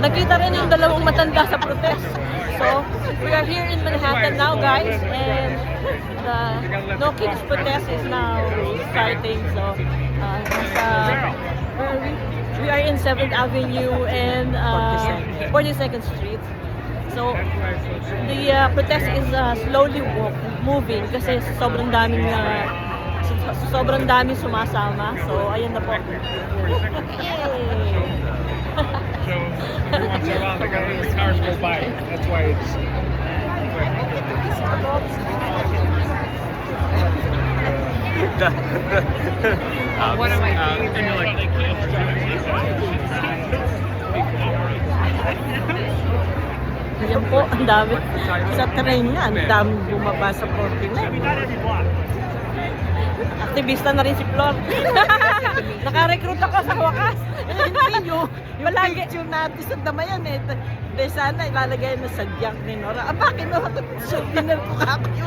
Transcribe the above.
nakita rin yung dalawang matanda sa protest. So, we are here in Manhattan now, guys, and the No Kids protest is now starting. So, we are in 7th Avenue and 42nd Street. So, the protest is slowly moving kasi sobrang daming sumasama. So, ayan na po. So every once in a while, like the cars go by. That's why it's. One of my Ayan po, ang dami. Sa train nga, ang dami bumaba sa 49. Aktivista na rin si Flor. Naka-recruit ako sa wakas. Hindi yung picture natin sa damayan eh. Sana ilalagay na sa junk ni Nora. Bakit naman ito? Dinner ko kako.